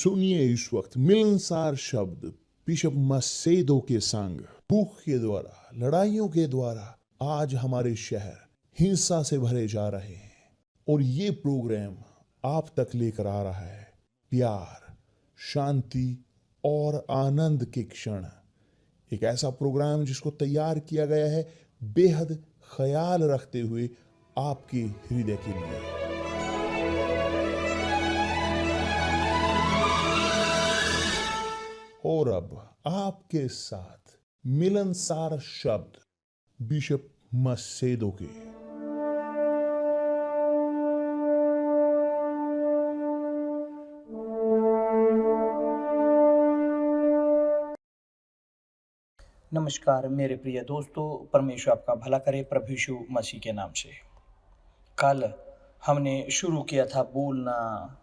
सुनिए इस वक्त मिलनसार शब्द बिशप मसेदो के संग। भूख के द्वारा, लड़ाइयों के द्वारा आज हमारे शहर हिंसा से भरे जा रहे हैं, और ये प्रोग्राम आप तक लेकर आ रहा है प्यार, शांति और आनंद के क्षण। एक ऐसा प्रोग्राम जिसको तैयार किया गया है बेहद ख्याल रखते हुए आपके हृदय के लिए। और अब आपके साथ मिलनसार शब्द बिशप मसेदो के। नमस्कार मेरे प्रिय दोस्तों, परमेश्वर आपका भला करे प्रभु यीशु मसीह के नाम से। कल हमने शुरू किया था बोलना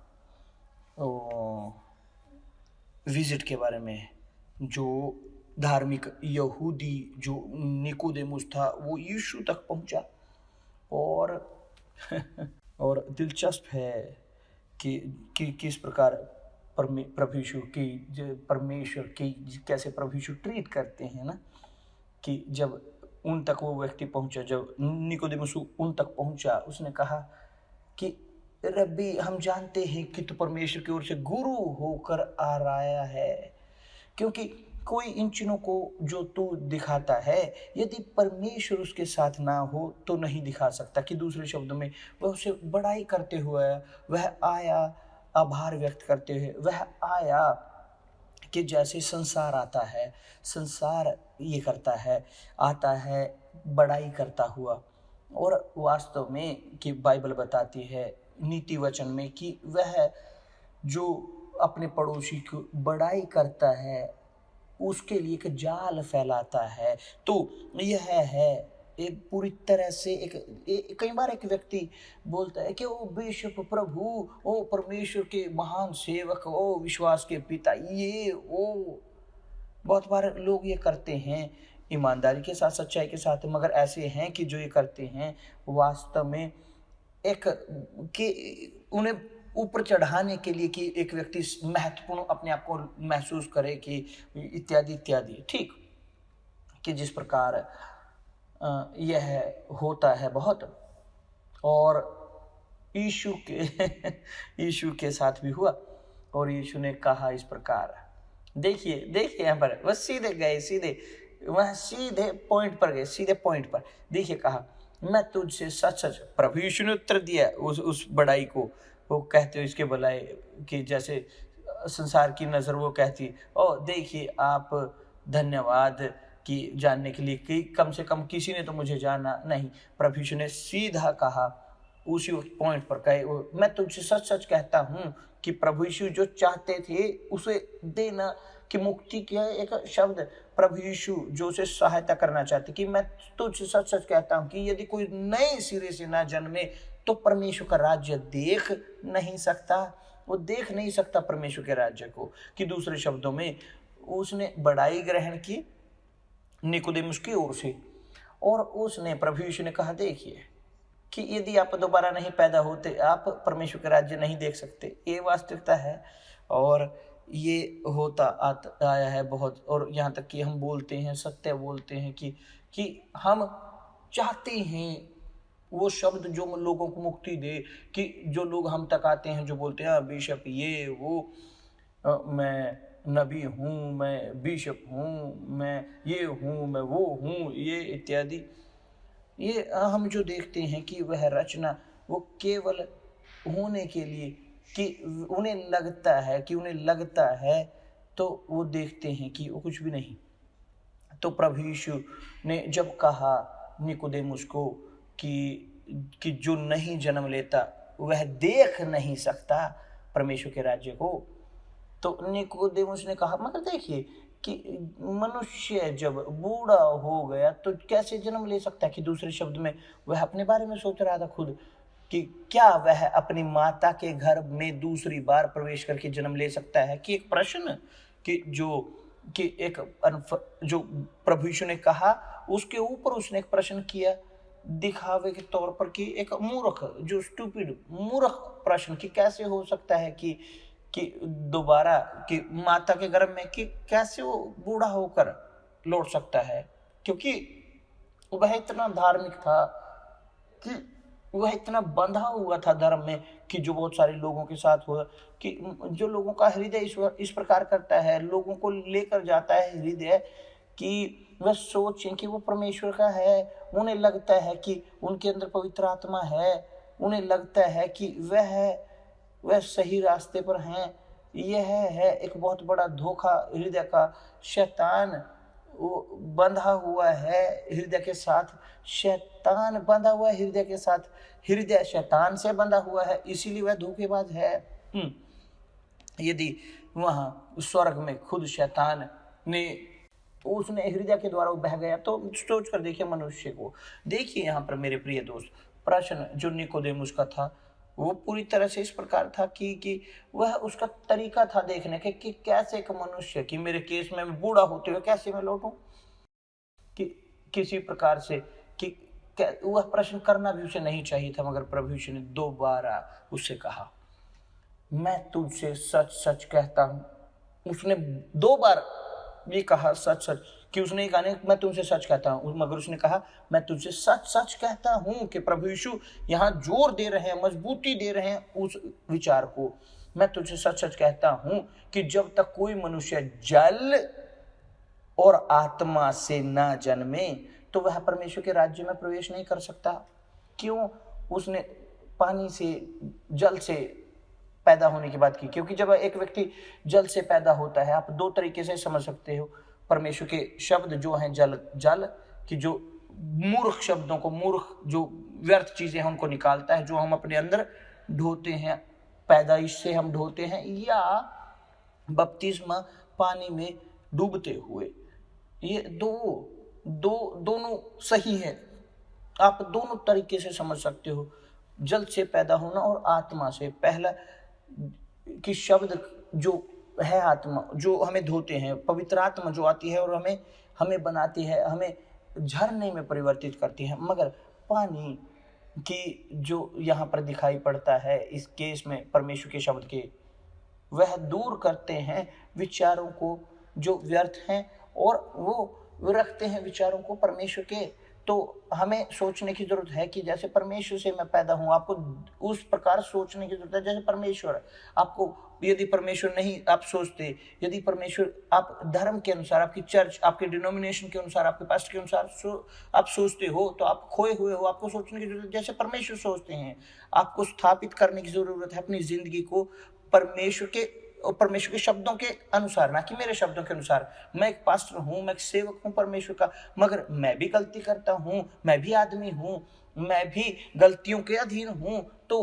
विजिट के बारे में। जो धार्मिक यहूदी जो निकोदेमुस था वो यीशु तक पहुंचा, और दिलचस्प है कि किस प्रकार प्रभु यीशु की परमेश्वर की कैसे प्रभु यीशु ट्रीट करते हैं ना, कि जब उन तक वो व्यक्ति पहुंचा, जब निकोदेमुस उन तक पहुंचा, उसने कहा कि रब्बी हम जानते हैं कि तू परमेश्वर की ओर से गुरु होकर आ रहा है, क्योंकि कोई इन चिन्हों को जो तू दिखाता है यदि परमेश्वर उसके साथ ना हो तो नहीं दिखा सकता। कि दूसरे शब्दों में वह उसे बड़ाई करते हुए वह आया, आभार व्यक्त करते हुए वह आया कि जैसे संसार आता है, संसार ये करता है, आता है बड़ाई करता हुआ। और वास्तव में कि बाइबल बताती है नीति वचन में कि वह जो अपने पड़ोसी की बड़ाई करता है उसके लिए एक जाल फैलाता है। तो यह है एक पूरी तरह से कई बार एक व्यक्ति बोलता है कि ओ बिशप प्रभु, ओ परमेश्वर के महान सेवक, ओ विश्वास के पिता, ये वो बहुत बार लोग ये करते हैं ईमानदारी के साथ, सच्चाई के साथ, मगर ऐसे हैं कि जो ये करते हैं वास्तव में एक कि उन्हें ऊपर चढ़ाने के लिए कि एक व्यक्ति महत्वपूर्ण अपने आप को महसूस करे कि इत्यादि इत्यादि। ठीक कि जिस प्रकार यह होता है बहुत, और यीशु के साथ भी हुआ। और यीशु ने कहा इस प्रकार, देखिए यहाँ पर बस सीधे पॉइंट पर गए, सीधे पॉइंट पर। देखिए कहा, मैं तुझसे सच सच, प्रभु यीशु ने उत्तर दिया उस बड़ाई को। वो कहते हो इसके भलाई कि जैसे संसार की नज़र वो कहती, ओ देखिए आप धन्यवाद कि जानने के लिए कि कम से कम किसी ने तो मुझे जाना नहीं। प्रभु यीशु ने सीधा कहा उसी पॉइंट पर कहे, मैं तुझसे सच सच कहता हूँ कि प्रभु यीशु जो चाहते थे उसे देना कि मुक्ति किया एक शब्द, प्रभु यीशु जो उसे सहायता करना चाहते कि मैं तुझसे सच सच कहता हूँ कि यदि कोई नए सिरे से ना जन्मे तो परमेश्वर का राज्य देख नहीं सकता। वो देख नहीं सकता परमेश्वर के राज्य को। कि दूसरे शब्दों में उसने बड़ाई ग्रहण की निकोदेमुस की ओर से, और उसने प्रभु यीशु ने कहा देखिए कि यदि आप दोबारा नहीं पैदा होते आप परमेश्वर का राज्य नहीं देख सकते। ये वास्तविकता है और ये होता आया है बहुत। और यहाँ तक कि हम बोलते हैं, सत्य बोलते हैं कि हम चाहते हैं वो शब्द जो लोगों को मुक्ति दे। कि जो लोग हम तक आते हैं जो बोलते हैं बिशप ये वो, मैं नबी हूँ, मैं बिशप हूँ, मैं ये हूँ, मैं वो हूँ, ये इत्यादि। ये हम जो देखते हैं कि वह रचना वो केवल होने के लिए कि उन्हें लगता है तो वो देखते हैं कि वो कुछ भी नहीं। तो प्रभु यीशु ने जब कहा निकोदेमुस को कि जो नहीं जन्म लेता वह देख नहीं सकता परमेश्वर के राज्य को, तो निकोदेमुस ने कहा मगर देखिए कि मनुष्य जब बूढ़ा हो गया तो कैसे जन्म ले सकता है। कि दूसरे शब्द में वह अपने बारे में सोच रहा था खुद कि क्या वह अपनी माता के घर में दूसरी बार प्रवेश करके जन्म ले सकता है। कि एक प्रश्न जो प्रभु यीशु ने कहा उसके ऊपर उसने एक प्रश्न किया दिखावे के तौर पर कि एक मूर्ख, जो स्टूपिड मूर्ख प्रश्न कि कैसे हो सकता है कि कि दोबारा कि माता के गर्भ में कि कैसे वो बूढ़ा होकर लौट सकता है, क्योंकि वह इतना धार्मिक था कि वह इतना बंधा हुआ था धर्म में कि जो बहुत सारे लोगों के साथ हुआ कि जो लोगों का हृदय इस प्रकार करता है, लोगों को लेकर जाता है हृदय कि वह सोचें कि वो परमेश्वर का है। उन्हें लगता है कि उनके अंदर पवित्र आत्मा है, उन्हें लगता है कि वह सही रास्ते पर हैं। यह है एक बहुत बड़ा धोखा हृदय का। शैतान वो बंधा हुआ है हृदय के साथ, शैतान बंधा हुआ है हृदय के साथ, हृदय शैतान से बंधा हुआ है, इसीलिए वह धोखेबाज है। यदि वहां स्वर्ग में खुद शैतान ने उसने हृदय के द्वारा बह गया, तो सोच कर देखिए मनुष्य को। देखिए यहाँ पर मेरे प्रिय दोस्त, प्रश्न जो निकोदेमुस का था वो पूरी तरह से इस प्रकार था कि वह उसका तरीका था देखने के कि कैसे एक मनुष्य कि मेरे केस में मैं बूढ़ा होते हुए कैसे मैं लौटूं, कि किसी प्रकार से कि वह प्रश्न करना भी उसे नहीं चाहिए था, मगर प्रभु यीशु ने दोबारा उससे कहा, मैं तुझसे सच सच कहता हूं। उसने 2 बार ये कहा सच सच, कि उसने कहा नहीं मैं तुमसे सच कहता हूं, मगर उसने कहा मैं तुझसे सच सच कहता हूं। कि प्रभु यीशु यहाँ जोर दे रहे हैं, मजबूती दे रहे हैं उस विचार को। मैं तुझसे सच सच कहता हूं कि जब तक कोई मनुष्य जल और आत्मा से ना जन्मे तो वह परमेश्वर के राज्य में प्रवेश नहीं कर सकता। क्यों? उसने पानी से जल से पैदा होने की बात की, क्योंकि जब एक व्यक्ति जल से पैदा होता है, आप 2 तरीके से समझ सकते हो। परमेश्वर के शब्द जो हैं जल कि जो मूर्ख शब्दों को, मूर्ख जो व्यर्थ चीजें हैं उनको निकालता है, जो हम अपने अंदर ढोते हैं, पैदाइश से हम ढोते हैं, या बपतिस्मा पानी में डूबते हुए। ये दोनों सही है, आप दोनों तरीके से समझ सकते हो। जल से पैदा होना और आत्मा से। पहला कि शब्द जो है आत्मा जो हमें धोते हैं, पवित्र आत्मा जो आती है और हमें बनाती है, हमें झरने में परिवर्तित करती है। मगर पानी की जो यहाँ पर दिखाई पड़ता है इस केस में परमेश्वर के शब्द के, वह दूर करते हैं विचारों को जो व्यर्थ हैं और वो रखते हैं विचारों को परमेश्वर के। तो हमें सोचने की जरूरत है कि जैसे परमेश्वर से मैं पैदा हूं, आपको उस प्रकार सोचने की जरूरत है जैसे परमेश्वर। आपको यदि परमेश्वर नहीं आप सोचते, यदि परमेश्वर आप धर्म के अनुसार, आपकी चर्च, आपके डिनोमिनेशन के अनुसार, आपके पास्ट के अनुसार आप सोचते हो, तो आप खोए हुए हो। आपको सोचने की जरूरत है जैसे परमेश्वर सोचते हैं। आपको स्थापित करने की जरूरत है अपनी जिंदगी को परमेश्वर के शब्दों के अनुसार, ना कि मेरे शब्दों के अनुसार। मैं एक पास्टर हूं, मैं एक सेवक हूं परमेश्वर का, मगर मैं भी गलती करता हूं, मैं भी आदमी हूं, मैं भी गलतियों के अधीन हूं। तो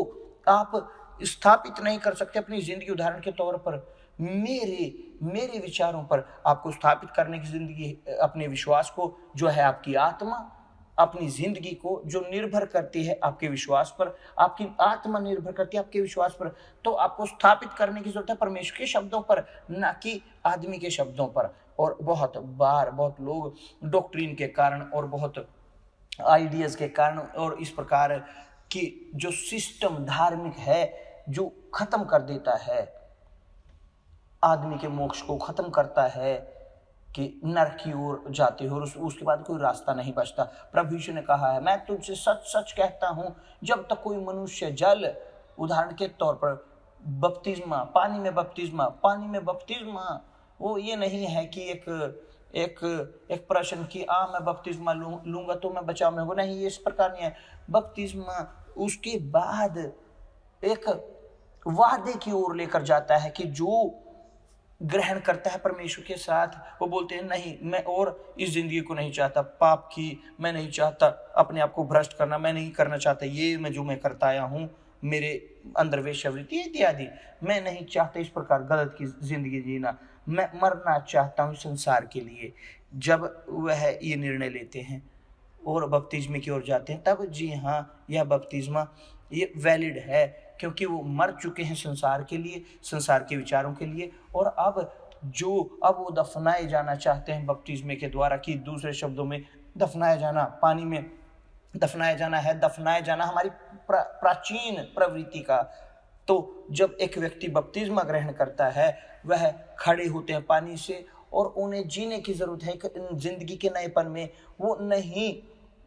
आप स्थापित नहीं कर सकते अपनी जिंदगी उदाहरण के तौर पर मेरे विचारों पर। आपको स्थापित करने की जिंदगी अपने विश्वास को, जो है आपकी आत्मा, अपनी जिंदगी को जो निर्भर करती है आपके विश्वास पर, आपकी आत्मा निर्भर करती है आपके विश्वास पर। तो आपको स्थापित करने की जरूरत है परमेश्वर के शब्दों पर, ना कि आदमी के शब्दों पर। और बहुत बार बहुत लोग डॉक्ट्रिन के कारण और बहुत आइडियाज के कारण और इस प्रकार की जो सिस्टम धार्मिक है जो खत्म कर देता है आदमी के मोक्ष को, खत्म करता है कि नरक की ओर जाते हो और उसके बाद कोई रास्ता नहीं बचता। प्रभु यीशु ने कहा है, मैं तुझसे सच सच कहता हूं, जब तक कोई मनुष्य जल, उदाहरण के तौर पर बपतिस्मा, पानी में बपतिस्मा, वो ये नहीं है कि एक प्रश्न कि मैं बपतिस्मा लूंगा तो मैं बचाव में होगा, नहीं, ये इस प्रकार नहीं है। बपतिस्मा उसके बाद एक वादे की ओर लेकर जाता है कि जो ग्रहण करता है परमेश्वर के साथ, वो बोलते हैं नहीं, मैं और इस जिंदगी को नहीं चाहता, पाप की मैं नहीं चाहता, अपने आप को भ्रष्ट करना मैं नहीं करना चाहता, ये मैं करता आया हूँ, मेरे अंदर वेश्यावृत्ति इत्यादि, मैं नहीं चाहता इस प्रकार गलत की जिंदगी जीना, मैं मरना चाहता हूँ संसार के लिए। जब वह ये निर्णय लेते हैं और बपतिस्मे की ओर जाते हैं, तब जी हाँ, यह बपतिस्मा ये वैलिड है, क्योंकि वो मर चुके हैं संसार के लिए, संसार के विचारों के लिए। और अब वो दफनाए जाना चाहते हैं बपतिस्मे के द्वारा, कि दूसरे शब्दों में दफनाया जाना, पानी में दफनाया जाना है। दफनाया जाना हमारी प्राचीन प्रवृत्ति का तो जब एक व्यक्ति बपतिस्मा ग्रहण करता है, वह खड़े होते हैं पानी से और उन्हें जीने की जरूरत है जिंदगी के नएपन में। वो नहीं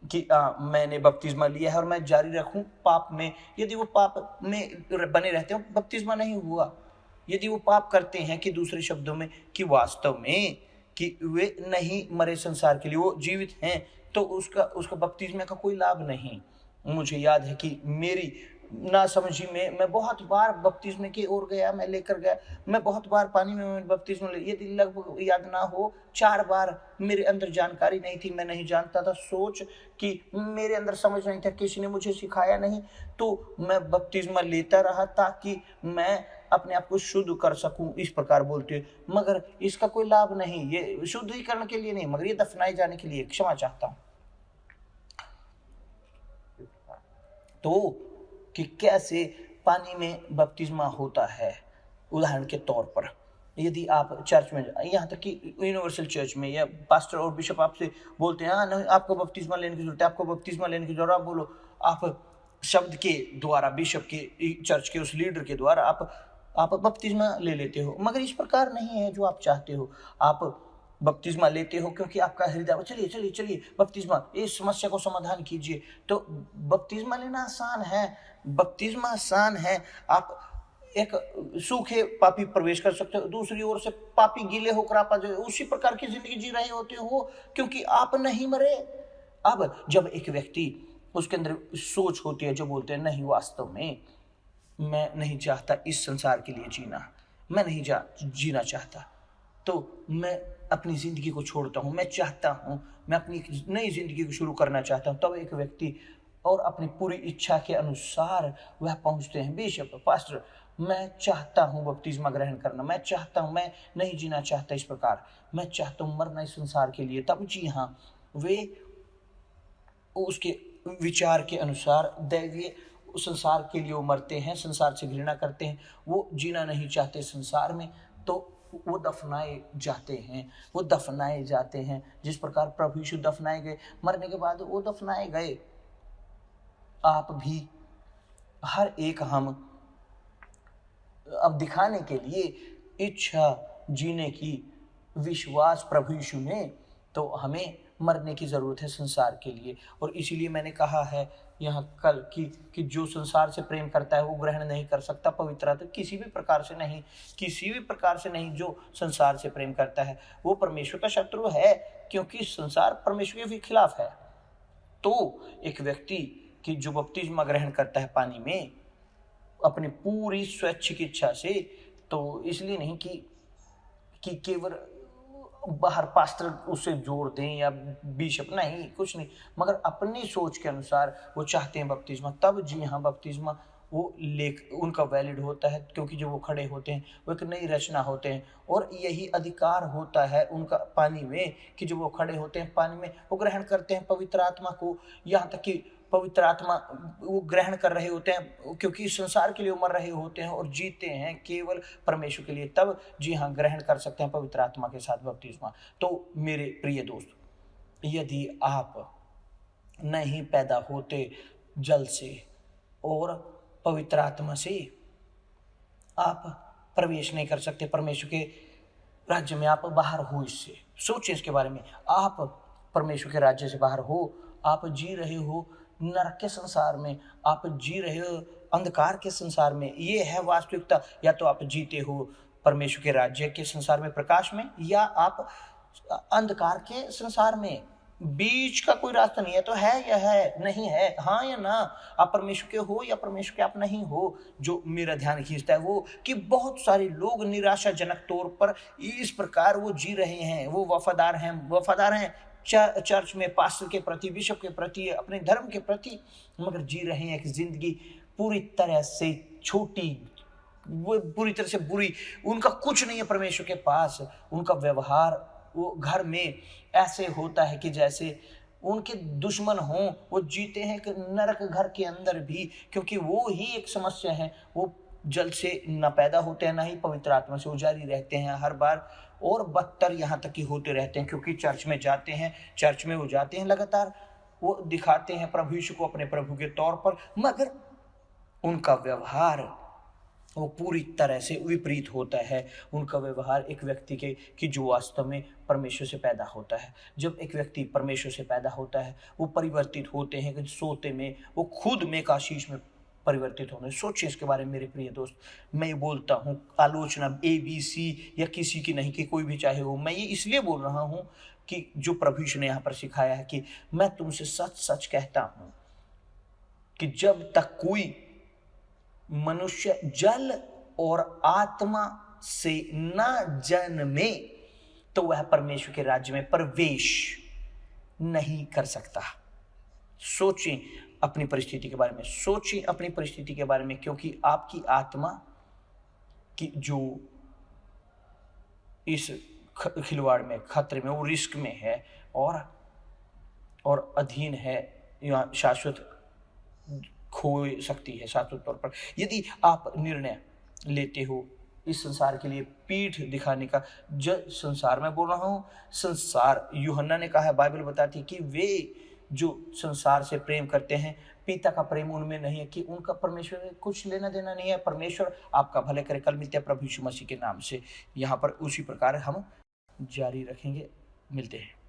कि मैंने बपतिस्मा लिया है और मैं जारी रखूं पाप में। यदि वो पाप में बने रहते हैं, बपतिस्मा नहीं हुआ। यदि वो पाप करते हैं, कि दूसरे शब्दों में कि वास्तव में कि वे नहीं मरे संसार के लिए, वो जीवित हैं, तो उसका बपतिस्मा का कोई लाभ नहीं। मुझे याद है कि मेरी नासमझी में मैं बहुत बार बपतिस्मे की ओर गया, मैं लेकर गया, मैं बहुत बार पानी में बपतिस्मा ले, यदि लगभग याद ना हो 4 बार। मेरे अंदर जानकारी नहीं थी, मैं नहीं जानता था, सोच कि मेरे अंदर समझ नहीं था, किसी ने मुझे सिखाया नहीं, तो मैं बपतिस्मा लेता रहा ताकि मैं अपने आप को शुद्ध कर सकूं, इस प्रकार बोलते हैं। मगर इसका कोई लाभ नहीं, ये शुद्धिकरण के लिए नहीं, मगर ये दफनाए जाने के लिए। क्षमा चाहता हूं। तो कि कैसे पानी में बपतिस्मा होता है। उदाहरण के तौर पर यदि आप चर्च में, यहाँ तक कि यूनिवर्सल चर्च में, या पास्टर और बिशप आपसे बोलते हैं, हाँ नहीं आपको बपतिस्मा लेने की जरूरत है, आपको बपतिस्मा लेने की जरूरत, आप बोलो, आप शब्द के द्वारा, बिशप के, चर्च के उस लीडर के द्वारा आप बपतिस्मा ले लेते हो। मगर इस प्रकार नहीं है जो आप चाहते हो। आप बपतिस्मा लेते हो क्योंकि आपका हृदय, चलिए चलिए चलिए बपतिस्मा, इस समस्या को समाधान कीजिए। तो बपतिस्मा लेना आसान है, बपतिस्मा आसान है। आप एक सूखे पापी प्रवेश कर सकते हो, दूसरी ओर से पापी गीले होकर आप उसी प्रकार की जिंदगी जी रहे होते हो, क्योंकि आप नहीं मरे। अब जब एक व्यक्ति, उसके अंदर सोच होती है जो बोलते हैं, नहीं वास्तव में मैं नहीं चाहता इस संसार के लिए जीना, मैं नहीं जीना चाहता, तो मैं अपनी जिंदगी को छोड़ता हूं, मैं चाहता हूं, मैं अपनी नई जिंदगी को शुरू करना चाहता हूं। तब एक व्यक्ति और अपनी पूरी इच्छा के अनुसार वह पहुंचते हैं, बिशप, पास्टर, मैं चाहता हूं बपतिस्मा ग्रहण करना, मैं चाहता हूं, मैं नहीं जीना चाहता इस प्रकार, मैं चाहता हूं मरना इस संसार के लिए। तब जी हाँ, वे उसके विचार के अनुसार दैवीय संसार के लिए वो मरते हैं, संसार से घृणा करते हैं, वो जीना नहीं चाहते संसार में, तो वो दफनाए जाते हैं, वो दफनाए जाते हैं। जिस प्रकार प्रभु यीशु दफनाए गए, मरने के बाद वो दफनाए गए, आप भी, हर एक हम अब दिखाने के लिए इच्छा जीने की, विश्वास प्रभु यीशु ने, तो हमें मरने की जरूरत है संसार के लिए। और इसीलिए मैंने कहा है यहाँ कल कि जो संसार से प्रेम करता है वो ग्रहण नहीं कर सकता पवित्र आत्मा, किसी भी प्रकार से नहीं, किसी भी प्रकार से नहीं। जो संसार से प्रेम करता है वो परमेश्वर का शत्रु है, क्योंकि संसार परमेश्वर के खिलाफ है। तो एक व्यक्ति कि जो बपतिस्मा ग्रहण करता है पानी में अपनी पूरी स्वैच्छिक इच्छा से, तो इसलिए नहीं कि केवल बाहर पास्टर उसे जोड़ दें या बिशप, नहीं, कुछ नहीं, मगर अपनी सोच के अनुसार वो चाहते हैं बपतिस्मा। तब जी हाँ, बपतिस्मा वो उनका वैलिड होता है, क्योंकि जो वो खड़े होते हैं वो एक नई रचना होते हैं। और यही अधिकार होता है उनका पानी में, कि जो वो खड़े होते हैं पानी में, वो ग्रहण करते हैं पवित्र आत्मा को। यहाँ तक कि पवित्र आत्मा वो ग्रहण कर रहे होते हैं, क्योंकि संसार के लिए मर रहे होते हैं और जीते हैं केवल परमेश्वर के लिए। तब जी हाँ, ग्रहण कर सकते हैं पवित्र आत्मा के साथ बपतिस्मा। तो मेरे प्रिय दोस्त, यदि आप नहीं पैदा होते जल से और पवित्र आत्मा से, आप प्रवेश नहीं कर सकते परमेश्वर के राज्य में। आप बाहर हो इससे, सोचिए इसके बारे में। आप परमेश्वर के राज्य से बाहर हो, आप जी रहे हो नरक के संसार में, आप जी रहे हो अंधकार के संसार में। ये है वास्तविकता। या तो आप जीते हो परमेश्वर के राज्य के संसार में, प्रकाश में, या आप अंधकार के संसार में। बीच का कोई रास्ता नहीं है। तो है या है, नहीं है, हाँ या ना। आप परमेश्वर के हो या परमेश्वर के आप नहीं हो। जो मेरा ध्यान खींचता है वो कि बहुत सारे लोग निराशाजनक तौर पर इस प्रकार वो जी रहे हैं, वो वफादार हैं चर्च में, पास्टर के प्रति, बिशप के प्रति, अपने धर्म के प्रति, मगर जी रहे हैं एक जिंदगी पूरी तरह से छोटी, वो पूरी तरह से बुरी। उनका कुछ नहीं है परमेश्वर के पास। उनका व्यवहार वो घर में ऐसे होता है कि जैसे उनके दुश्मन हों। वो जीते हैं एक नरक घर के अंदर भी, क्योंकि वो ही एक समस्या है। वो जल से न पैदा होते हैं, ना ही पवित्र आत्मा से। वो जारी रहते हैं हर बार, और बदतर यहाँ तक कि होते रहते हैं, क्योंकि चर्च में जाते हैं, चर्च में वो जाते हैं लगातार, वो दिखाते हैं प्रभु यीशु को अपने प्रभु के तौर पर, मगर उनका व्यवहार वो पूरी तरह से विपरीत होता है। उनका व्यवहार एक व्यक्ति के कि जो वास्तव में परमेश्वर से पैदा होता है। जब एक व्यक्ति परमेश्वर से पैदा होता है, वो परिवर्तित होते हैं कि सोते में वो खुद में आशीष में परिवर्तित होने। सोचिए इसके बारे में मेरे प्रिय दोस्त। मैं ये बोलता हूँ, आलोचना ABC या किसी की नहीं, कि कोई भी चाहे हो, मैं ये इसलिए बोल रहा हूँ कि जो प्रभु यीशु ने यहाँ पर सिखाया है कि मैं तुमसे सच सच कहता हूँ कि जब तक कोई मनुष्य जल और आत्मा से न जन्मे तो वह परमेश्वर के राज्य में प्रवेश नहीं कर सकता। सोचें अपनी परिस्थिति के बारे में, सोचें अपनी परिस्थिति के बारे में, क्योंकि आपकी आत्मा की जो इस खिलवाड़ में, खतरे में, वो रिस्क में है और अधीन है, या शाश्वत खो सकती है शाश्वत तौर पर। यदि आप निर्णय लेते हो इस संसार के लिए पीठ दिखाने का, जो संसार में बोल रहा हूँ, संसार, यूहन्ना ने कहा है, बाइबल बताती है कि वे जो संसार से प्रेम करते हैं, पिता का प्रेम उनमें नहीं है, कि उनका परमेश्वर से कुछ लेना देना नहीं है। परमेश्वर आपका भले करे। कल मिलते हैं प्रभु यीशु मसीह के नाम से। यहाँ पर उसी प्रकार हम जारी रखेंगे। मिलते हैं।